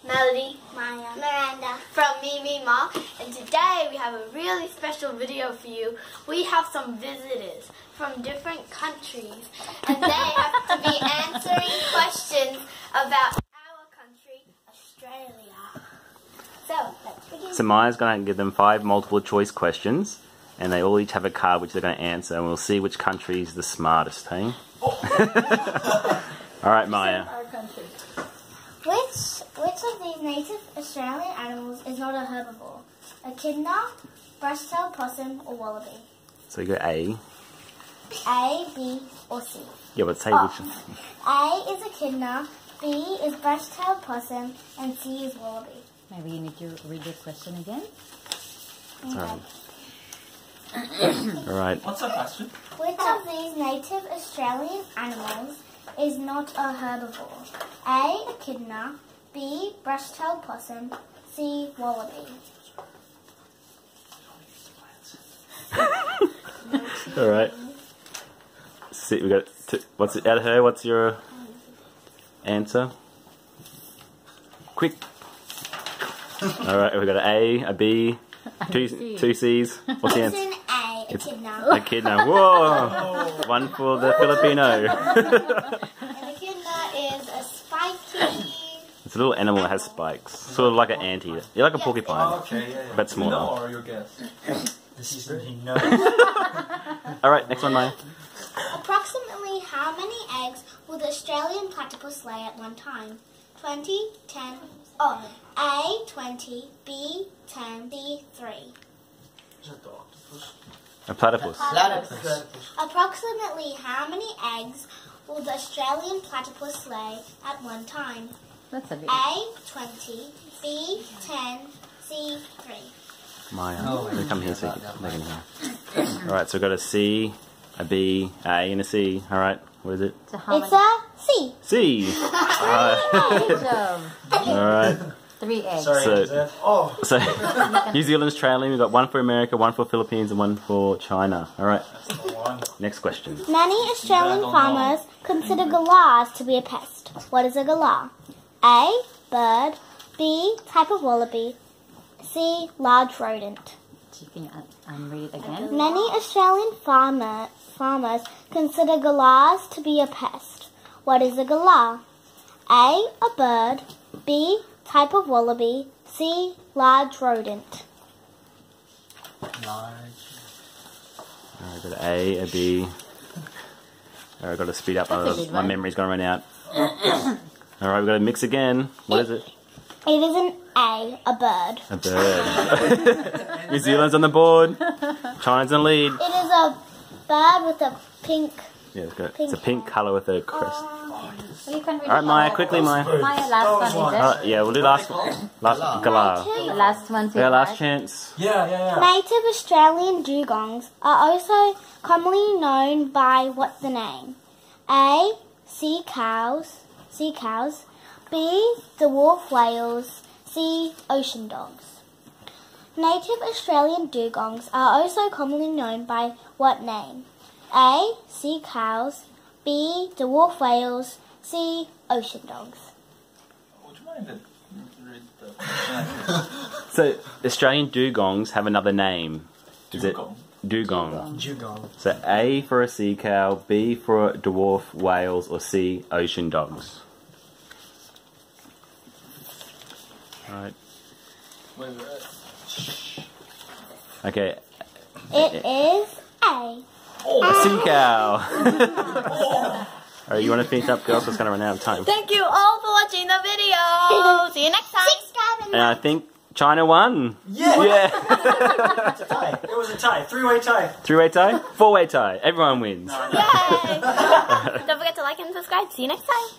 Melody, Maya, Miranda, from Mimi Ma, and today we have a really special video for you. We have some visitors from different countries, and they have to be answering questions about our country, Australia. So, let's begin. So Maya's going to give them 5 multiple choice questions, and they all each have a card which they're going to answer, and we'll see which country is the smartest, hey? Alright, Maya. our country. Which of these native Australian animals is not a herbivore? Echidna, brush-tailed possum, or wallaby? So you go A. A, B, or C? Yeah, but say which. A is echidna, B is brush-tailed possum, and C is wallaby. Maybe you need to read the question again. Okay. Alright. What's the question? Which of these native Australian animals is not a herbivore? A, echidna, B, brush-tailed possum, C, wallaby. Alright. See, we got what's it out of her? What's your answer? Quick. Alright, we got an A, a B, two C's. What's the answer? It's an A, echidna. Echidna. Whoa! One for the Filipino. An echidna is a spiky... It's a little animal that has spikes. Sort of like an anteater. You're like a porcupine. Oh, okay, yeah. But smaller. You know or your guess? This is he knows. Alright, next one, Maya. Approximately how many eggs will the Australian platypus lay at one time? 20, 10, A, 20, B, 10, C, 3. A platypus. Approximately how many eggs will the Australian platypus lay at one time? That's a bit. A, 20, B, 10, C, 3. Maya. Come here so they can hear. Alright, so we've got a C, a B, a and a C. Alright, what is it? So how It's a C. C! Good job. Alright. 3 eggs. Sorry, So New Zealand's trailing. We've got one for America, one for Philippines, and one for China. Alright, next question. Many Australian farmers consider galahs to be a pest. What is a galah? A, bird, B, type of wallaby, C, large rodent. Do you think read it again? Many Australian farmers consider galahs to be a pest. What is a galah? A, a bird, B, type of wallaby, C, large rodent. Alright, I've got an A, a B. Alright, I've got to speed up. My memory's going to run out. Alright, we've got to mix again. What is it? It is an a bird. A bird. New Zealand's on the board. China's in the lead. It is a bird with a pink... Yeah, it's a pink colour with a crest. Well, you can read Alright, Maya, quickly, Maya. Maya, last one, is it? Yeah, we'll do last galah. The last one to Yeah, last chance. Yeah. Native Australian dugongs are also commonly known by what's the name? A, sea cows, B, dwarf whales, C, ocean dogs. Native Australian dugongs are also commonly known by what name? A, sea cows, B, dwarf whales, C, ocean dogs. Would you mind to read the... So, Australian dugongs have another name. Is it Dugong. dugong? So, A for a sea cow, B for dwarf whales, or C, ocean dogs. Alright. Wait. Okay. It is A. A sea cow! Alright, you want to finish up, girls? It's going to run out of time. thank you all for watching the video. See you next time. Subscribe And I think China won. Yeah! Yeah! It's a tie. It was a tie. 3-way tie. 3-way tie? 4-way tie. Everyone wins. Yay. Don't forget to like and subscribe. See you next time.